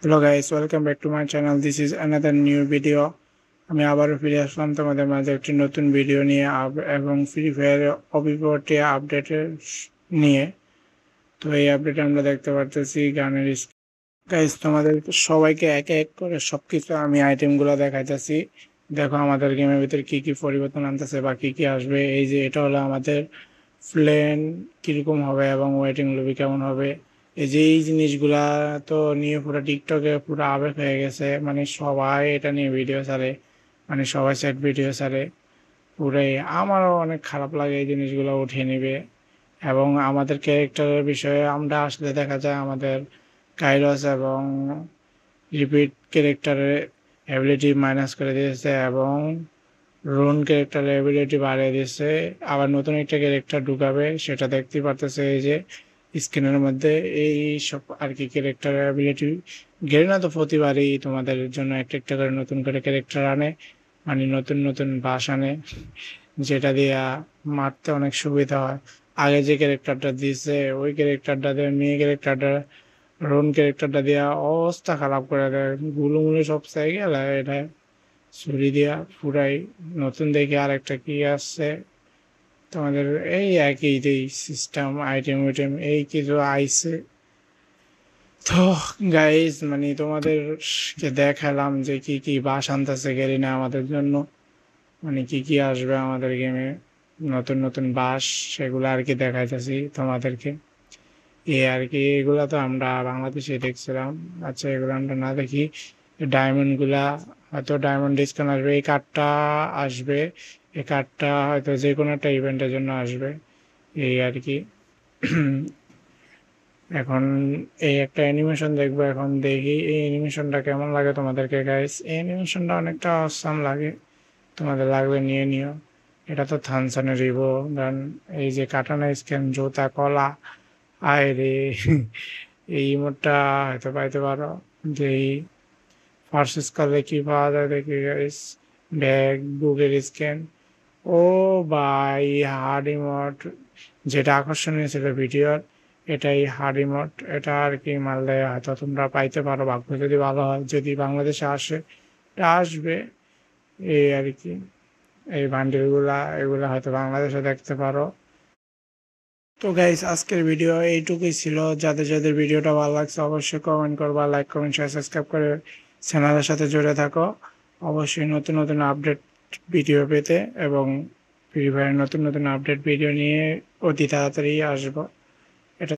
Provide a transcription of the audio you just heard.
Hello guys, welcome back to my channel. This is another new video. আমি আবারও ফিরে আসলাম তোমাদের মাঝে একটি নতুন ভিডিও নিয়ে এবং ফ্রি ফায়ারের অভিজ্ঞতা আপডেটের নিয়ে। তো এই আপডেটে আমরা দেখতে পারতেছি গানের গাইস, তোমাদের সবাইকে এক এক করে সবকিছু আমি আইটেমগুলো দেখাইতেছি। দেখো আমাদের গেমের ভিতরে কি কি পরিবর্তন আনতেছে বা কি কি আসবে। এই যে এটা হলো আমাদের ফ্লেন কিরকম হবে এবং ওয়েটিং লবি কেমন হবে। এই যে এই জিনিসগুলা তো নিয়ে পুরো টিকটকে পুরো আবেগ হয়ে গেছে, মানে সবাই এটা নিয়ে ভিডিও ছাড়ে, মানে সবাই সেট ভিডিও ছাড়ে পুরাই। আমারও অনেক খারাপ লাগে এই জিনিসগুলো উঠিয়ে নিবে। এবং আমাদের ক্যারেক্টারের বিষয়ে আমরা আসলে দেখা যায় আমাদের কাইরস এবং রিপিট ক্যারেক্টারের অ্যাবিলিটি মাইনাস করে দিয়েছে এবং রোন ক্যারেক্টারের অ্যাবিলিটি বাড়িয়ে দিয়েছে। আবার নতুন একটা ক্যারেক্টার ঢুকাবে, সেটা দেখতেই পারতেছে এই যে স্ক্রিনের মধ্যে। এই সব আর কি ক্যারেক্টারের অ্যাবিলিটি গেরিনা তো প্রতিবারই তোমাদের জন্য একটা একটা করে নতুন করে ক্যারেক্টার আনে, মানে নতুন নতুন বাস আনে, যেটা দিয়া মারতে অনেক সুবিধা হয়। আগে যে ক্যারেক্টারটা দিয়েছে ওই ক্যারেক্টারটা দিয়ে মেয়ে ক্যারেক্টারটা রোন ক্যারেক্টারটা দিয়া অবস্থা খারাপ করে দেয়, গুলুমুলু সব চাই গেল এটা ছুরি দিয়া পুরাই। নতুন দেখে আর একটা কি আসছে তোমাদের, এই একই সিস্টেম আইটেম উইটেম এই কিছু আইছে। তো গাইজ, মানে তোমাদেরকে দেখালাম যে কি কি বাস আনতেছে গেরিনা আমাদের জন্য, মানে কি কি আসবে আমাদের গেমে, নতুন নতুন বাস, সেগুলো আর কি দেখাইতেছি তোমাদেরকে। এ আর কি, এগুলা তো আমরা বাংলাদেশে দেখছিলাম। আচ্ছা, এগুলো আমরা না দেখি। ডায়মন্ড গুলা হয়তো ডায়মন্ড ডিসকাউন্ট আসবে, এই কার্ডটা আসবে, এই কার্ডটা হয়তো যে কোনো একটা ইভেন্টের জন্য আসবে, এই আর কি। এখন এই একটা অ্যানিমেশন দেখবো, এখন দেখি এই অ্যানিমেশনটা কেমন লাগে তোমাদেরকে গাইস। এই অ্যানিমেশনটা অনেকটা অসাম লাগে, তোমাদের লাগবে নিয়ে নিও। এটা তো থানসানের রিভো গান। এই যে কাটানা স্ক্যান জুতা কলা, আয় রে। এই ইমোটটা হয়তো পাইতে পারো। যে পারচেস করলে কি পাওয়া যায় দেখি গাইস। ব্যাগ, বুকের স্ক্যান, ও ভাই হার্ড ইমোট, যেটা আকর্ষণীয় ছিল ভিডিওর এটাই হার্ড ইমোট। এটা আর কি মারলে হয়তো তোমরা পাইতে পারো, ভাগ্য যদি ভালো হয়, যদি বাংলাদেশে আসে এটা আসবে, এই আর কি। এই বান্ডিলগুলা এগুলা হয়তো বাংলাদেশে দেখতে পারো। তো গাইস, আজকের ভিডিও এইটুকুই ছিল। যাদের যাদের ভিডিওটা ভালো লাগছে অবশ্যই কমেন্ট করবা, লাইক কমেন্ট শেয়ার সাবস্ক্রাইব করে চ্যানেলের সাথে জুড়ে থাকো। অবশ্যই নতুন নতুন আপডেট ভিডিও পেতে এবং ফ্রি ফায়ার নতুন নতুন আপডেট ভিডিও নিয়ে অতি তাড়াতাড়ি আসবো।